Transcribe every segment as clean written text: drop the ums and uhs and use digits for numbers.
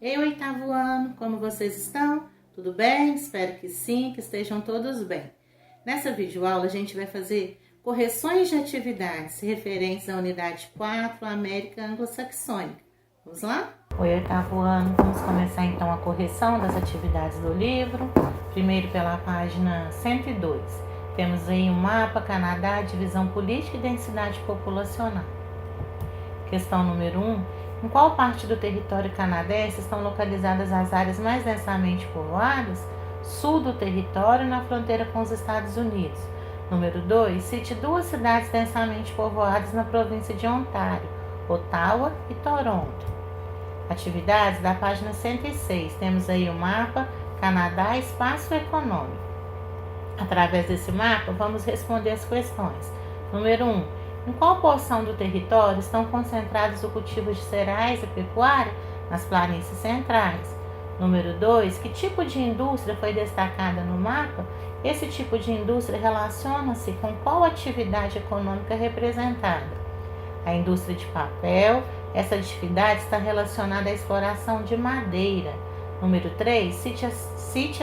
Ei, oitavo ano, como vocês estão? Tudo bem? Espero que sim, que estejam todos bem. Nessa videoaula a gente vai fazer correções de atividades referentes à unidade 4, América Anglo-Saxônica. Vamos lá? Oi, oitavo ano, vamos começar então a correção das atividades do livro. Primeiro pela página 102. Temos aí um mapa, Canadá, divisão política e densidade populacional. Questão número 1. Em qual parte do território canadense estão localizadas as áreas mais densamente povoadas? Sul do território, na fronteira com os Estados Unidos. Número 2. Cite duas cidades densamente povoadas na província de Ontário, Ottawa e Toronto. Atividades da página 106. Temos aí o mapa Canadá Espaço Econômico. Através desse mapa, vamos responder as questões. Número 1. Em qual porção do território estão concentrados o cultivo de cereais e pecuária? Nas planícies centrais. Número 2. Que tipo de indústria foi destacada no mapa? Esse tipo de indústria relaciona-se com qual atividade econômica representada? A indústria de papel. Essa atividade está relacionada à exploração de madeira. Número 3. Cite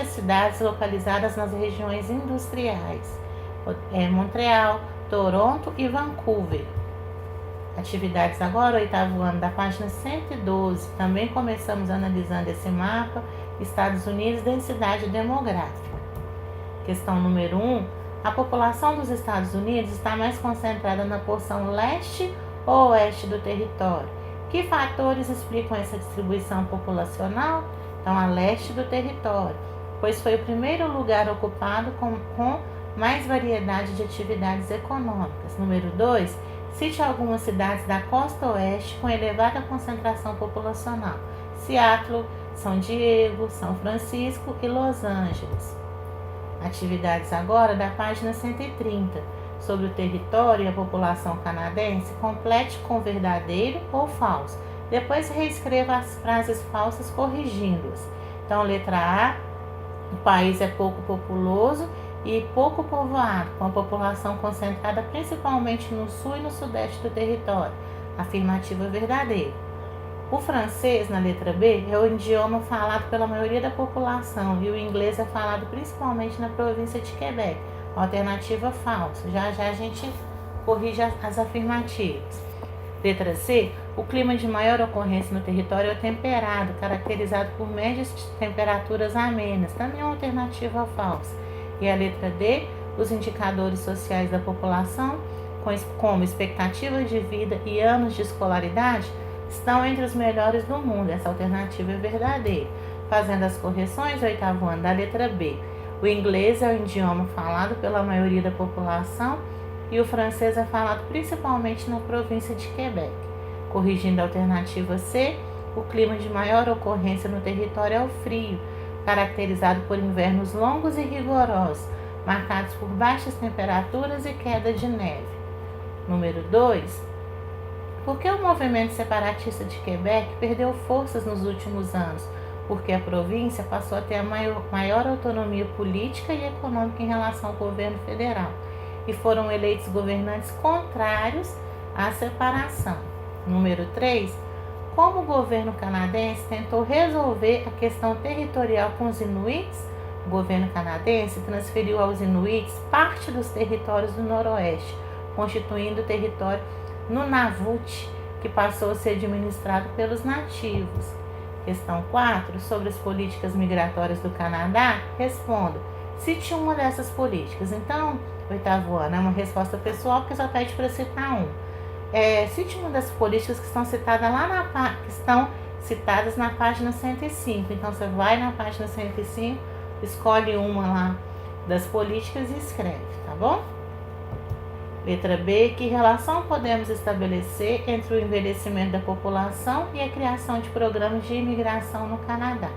as cidades localizadas nas regiões industriais. Montreal, Toronto e Vancouver. Atividades agora, oitavo ano, da página 112. Também começamos analisando esse mapa, Estados Unidos, densidade demográfica. Questão número 1. A população dos Estados Unidos está mais concentrada na porção leste ou oeste do território? Que fatores explicam essa distribuição populacional? Então, a leste do território, pois foi o primeiro lugar ocupado com mais variedade de atividades econômicas. Número 2. Cite algumas cidades da costa oeste com elevada concentração populacional. Seattle, São Diego, São Francisco e Los Angeles. Atividades agora da página 130. Sobre o território e a população canadense, complete com verdadeiro ou falso. Depois reescreva as frases falsas corrigindo-as. Então, letra A. O país é pouco populoso e pouco povoado, com a população concentrada principalmente no sul e no sudeste do território. Afirmativa verdadeira. O francês, na letra B, é o idioma falado pela maioria da população e o inglês é falado principalmente na província de Quebec. Alternativa falsa. Já a gente corrige as afirmativas. Letra C. O clima de maior ocorrência no território é temperado, caracterizado por médias temperaturas amenas. Também é uma alternativa falsa. E a letra D, os indicadores sociais da população, como expectativa de vida e anos de escolaridade, estão entre os melhores do mundo. Essa alternativa é verdadeira. Fazendo as correções, oitavo ano, da letra B. O inglês é o idioma falado pela maioria da população e o francês é falado principalmente na província de Quebec. Corrigindo a alternativa C, o clima de maior ocorrência no território é o frio, caracterizado por invernos longos e rigorosos, marcados por baixas temperaturas e queda de neve. Número 2. Por que o movimento separatista de Quebec perdeu forças nos últimos anos? Porque a província passou a ter a maior autonomia política e econômica em relação ao governo federal e foram eleitos governantes contrários à separação. Número 3. Como o governo canadense tentou resolver a questão territorial com os Inuits, o governo canadense transferiu aos Inuits parte dos territórios do Noroeste, constituindo o território Nunavut, que passou a ser administrado pelos nativos. Questão 4. Sobre as políticas migratórias do Canadá, responda. Cite uma dessas políticas. Então, oitavo ano, é uma resposta pessoal, porque só pede para citar um. Cite uma das políticas que estão citadas na página 105. Então, você vai na página 105, escolhe uma lá das políticas e escreve, tá bom? Letra B. Que relação podemos estabelecer entre o envelhecimento da população e a criação de programas de imigração no Canadá?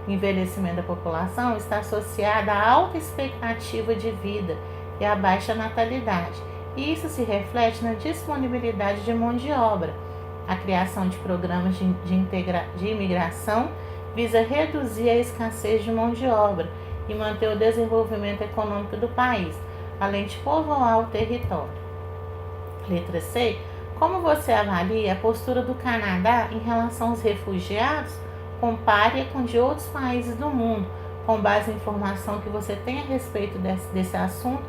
O envelhecimento da população está associado à alta expectativa de vida e à baixa natalidade. E isso se reflete na disponibilidade de mão de obra. A criação de programas de imigração visa reduzir a escassez de mão de obra e manter o desenvolvimento econômico do país, além de povoar o território. Letra C. Como você avalia a postura do Canadá em relação aos refugiados? compare com de outros países do mundo, com base em informação que você tem a respeito desse assunto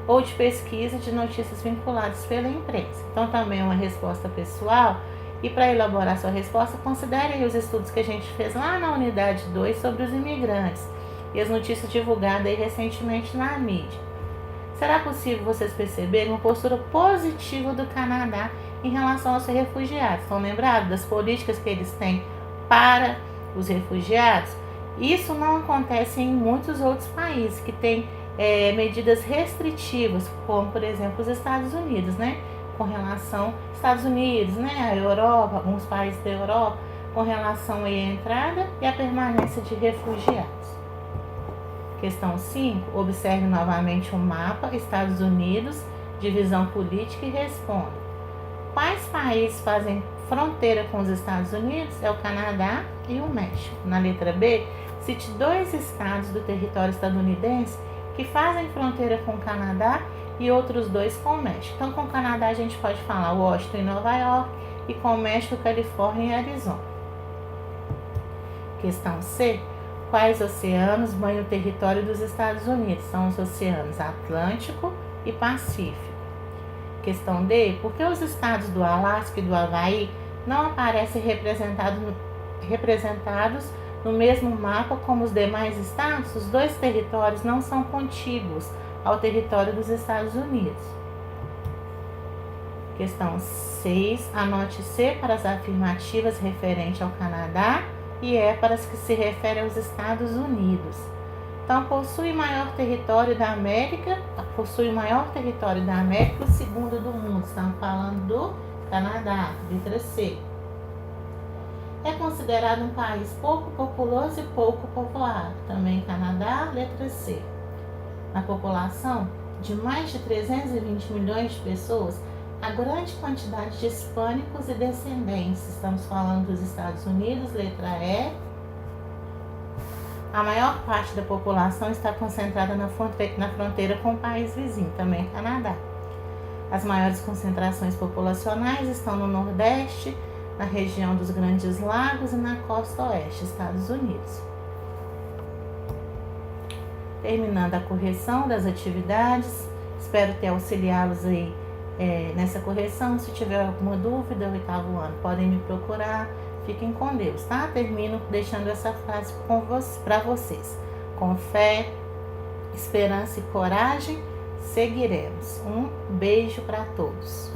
ou de pesquisa de notícias vinculadas pela imprensa. Então, também é uma resposta pessoal. E para elaborar sua resposta, considere os estudos que a gente fez lá na unidade 2 sobre os imigrantes e as notícias divulgadas aí recentemente na mídia. Será possível vocês perceberem uma postura positiva do Canadá em relação aos refugiados? Estão lembrados das políticas que eles têm para os refugiados? Isso não acontece em muitos outros países que têm medidas restritivas, como por exemplo os Estados Unidos, né? Com relação aos Estados Unidos, né? A Europa, alguns países da Europa, com relação aí à entrada e à permanência de refugiados. Questão 5. Observe novamente o mapa, Estados Unidos, divisão política e responda. Quais países fazem fronteira com os Estados Unidos? É o Canadá e o México. Na letra B, cite 2 estados do território estadunidense que fazem fronteira com o Canadá e outros 2 com o México. Então, com o Canadá a gente pode falar Washington e Nova York, e com o México, Califórnia e Arizona. Questão C. Quais oceanos banham o território dos Estados Unidos? São os oceanos Atlântico e Pacífico. Questão D. Por que os estados do Alasca e do Havaí não aparecem representados no mesmo mapa como os demais estados? Os 2 territórios não são contíguos ao território dos Estados Unidos. Questão 6. Anote C para as afirmativas referente ao Canadá e E para as que se referem aos Estados Unidos. Então, possui o maior território da América, o segundo do mundo. Estamos falando do Canadá, letra C. É considerado um país pouco populoso e pouco povoado. Também Canadá, letra C. Na população de mais de 320 milhões de pessoas, a grande quantidade de hispânicos e descendentes. Estamos falando dos Estados Unidos, letra E. A maior parte da população está concentrada na fronteira com o país vizinho, também Canadá. As maiores concentrações populacionais estão no Nordeste, na região dos Grandes Lagos e na costa oeste, Estados Unidos. Terminando a correção das atividades, espero ter auxiliá-los aí nessa correção. Se tiver alguma dúvida, o 8º ano, podem me procurar. Fiquem com Deus, tá? Termino deixando essa frase para vocês. Com fé, esperança e coragem, seguiremos. Um beijo para todos.